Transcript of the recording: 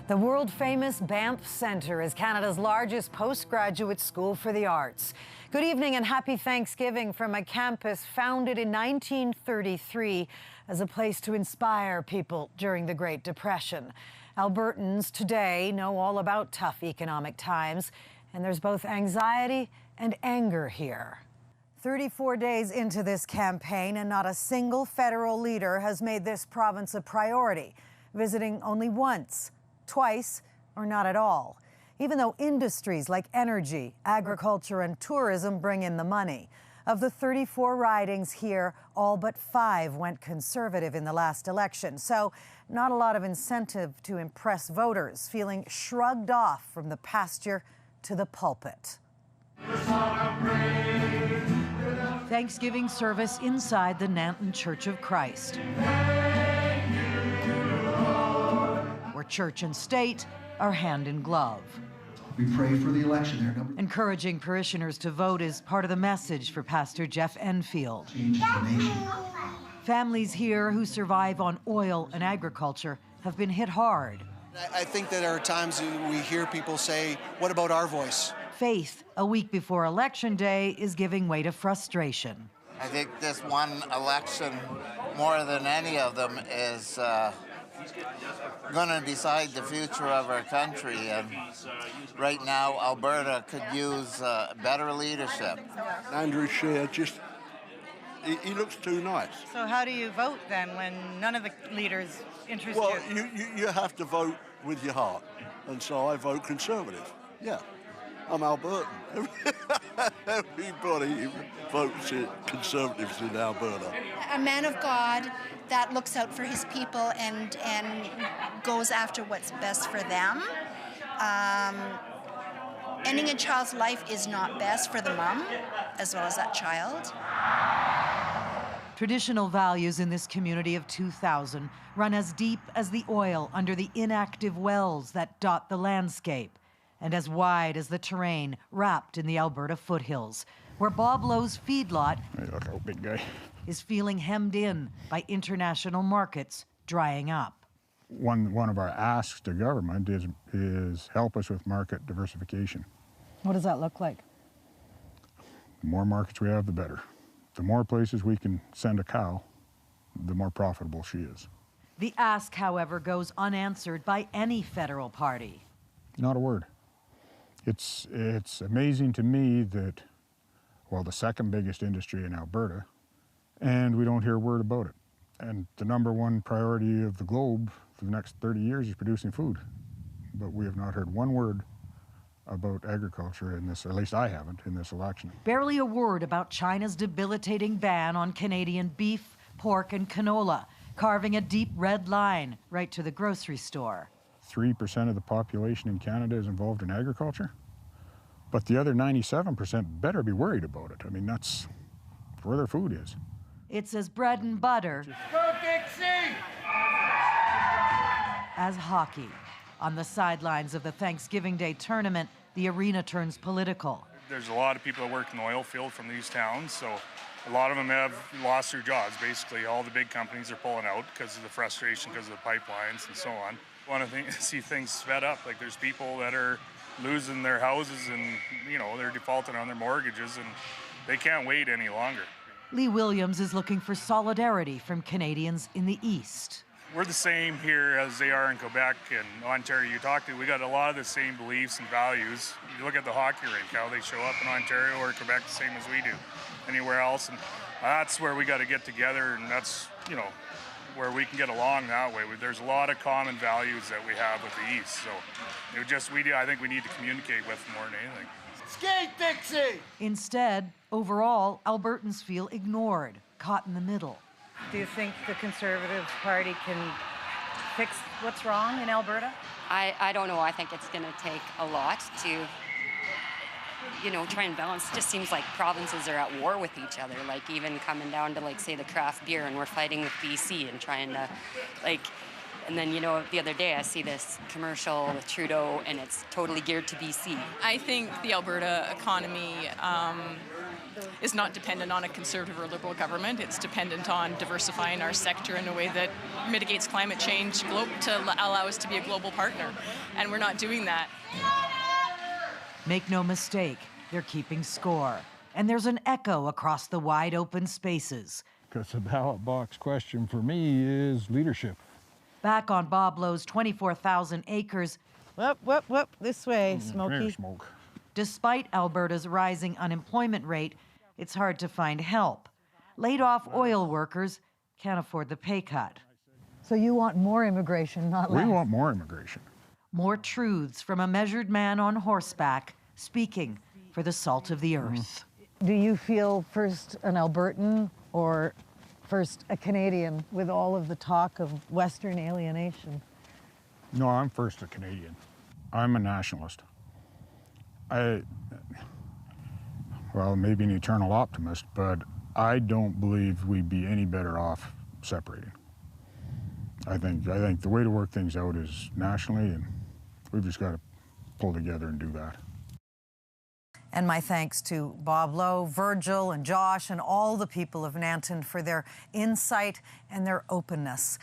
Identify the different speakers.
Speaker 1: The world-famous Banff Centre is Canada's largest postgraduate school for the arts. Good evening and happy Thanksgiving from a campus founded in 1933 as a place to inspire people during the Great Depression. Albertans today know all about tough economic times, and there's both anxiety and anger here. 34 days into this campaign, and not a single federal leader has made this province a priority, visiting only once, twice, or not at all, even though industries like energy, agriculture, and tourism bring in the money. Of the 34 ridings here, all but 5 went Conservative in the last election, so not a lot of incentive to impress voters, feeling shrugged off from the pasture to the pulpit. Thanksgiving service inside the Nanton Church of Christ, where church and state are hand in glove.
Speaker 2: We pray for the election there.
Speaker 1: Encouraging parishioners to vote is part of the message for Pastor Jeff Enfield.
Speaker 2: Change the nation.
Speaker 1: Families here who survive on oil and agriculture have been hit hard.
Speaker 3: I think that there are times we hear people say, what about our voice?
Speaker 1: Faith, a week before Election Day, is giving way to frustration.
Speaker 4: I think this one election, more than any of them, is going to decide the future of our country. And right now, Alberta could use better leadership.
Speaker 5: Andrew Scheer just, he looks too nice.
Speaker 6: So how do you vote then when none of the leaders interest
Speaker 5: Well,
Speaker 6: you?
Speaker 5: you have to vote with your heart. And so I vote Conservative. Yeah. I'm Albertan. Everybody votes Conservatives in Alberta.
Speaker 7: A man of God that looks out for his people and goes after what's best for them. Ending a child's life is not best for the mom as well as that child.
Speaker 1: Traditional values in this community of 2,000 run as deep as the oil under the inactive wells that dot the landscape, and as wide as the terrain wrapped in the Alberta foothills, where Bob Lowe's feedlot is feeling hemmed in by international markets drying up.
Speaker 8: One of our asks to government is help us with market diversification.
Speaker 1: What does that look like?
Speaker 8: The more markets we have, the better. The more places we can send a cow, the more profitable she is.
Speaker 1: The ask, however, goes unanswered by any federal party.
Speaker 8: Not a word. It's amazing to me that, well, the second biggest industry in Alberta, and we don't hear a word about it. And the #1 priority of the globe for the next 30 years is producing food. But we have not heard one word about agriculture in this, or at least I haven't, in this election.
Speaker 1: Barely a word about China's debilitating ban on Canadian beef, pork, and canola, carving a deep red line right to the grocery store.
Speaker 8: 3% of the population in Canada is involved in agriculture, but the other 97% better be worried about it. I mean, that's where their food is.
Speaker 1: It's as bread and butter as hockey. On the sidelines of the Thanksgiving Day tournament, the arena turns political.
Speaker 9: There's a lot of people that work in the oil field from these towns, so a lot of them have lost their jobs. Basically, all the big companies are pulling out because of the frustration, because of the pipelines and so on. I want to see things sped up. Like, there's people that are losing their houses and, you know, they're defaulting on their mortgages and they can't wait any longer.
Speaker 1: Lee Williams is looking for solidarity from Canadians in the East.
Speaker 9: We're the same here as they are in Quebec and Ontario. You talk to, we got a lot of the same beliefs and values. You look at the hockey rink, how they show up in Ontario or Quebec the same as we do anywhere else. And that's where we got to get together, and that's, you know, where we can get along that way. There's a lot of common values that we have with the East. So I think we need to communicate with them more than anything.
Speaker 10: Skate, Dixie!
Speaker 1: Instead, overall, Albertans feel ignored, caught in the middle.
Speaker 6: Do you think the Conservative Party can fix what's wrong in Alberta?
Speaker 11: I don't know. I think it's going to take a lot to, you know, try and balance. It just seems like provinces are at war with each other, like even coming down to, like, say, the craft beer, and we're fighting with BC and trying to, like, and then, you know, the other day I see this commercial with Trudeau, and it's totally geared to BC.
Speaker 12: I think the Alberta economy is not dependent on a conservative or liberal government. It's dependent on diversifying our sector in a way that mitigates climate change to allow us to be a global partner. And we're not doing that.
Speaker 1: Make no mistake, they're keeping score. And there's an echo across the wide open spaces.
Speaker 8: Because the ballot box question for me is leadership.
Speaker 1: Back on Bob Lowe's 24,000 acres.
Speaker 6: Whoop, this way, Smokey.
Speaker 8: Smoke.
Speaker 1: Despite Alberta's rising unemployment rate, it's hard to find help. Laid-off oil workers can't afford the pay cut. So you want more immigration, not less?
Speaker 8: We want more immigration.
Speaker 1: More truths from a measured man on horseback, speaking for the salt of the earth. Do you feel first an Albertan or first a Canadian with all of the talk of Western alienation?
Speaker 8: No, I'm first a Canadian. I'm a nationalist. Well, maybe an eternal optimist, but I don't believe we'd be any better off separating. I think the way to work things out is nationally, and we've just got to pull together and do that. And my thanks to Bob Lowe, Virgil, and Josh, and all the people of Nanton for their insight and their openness.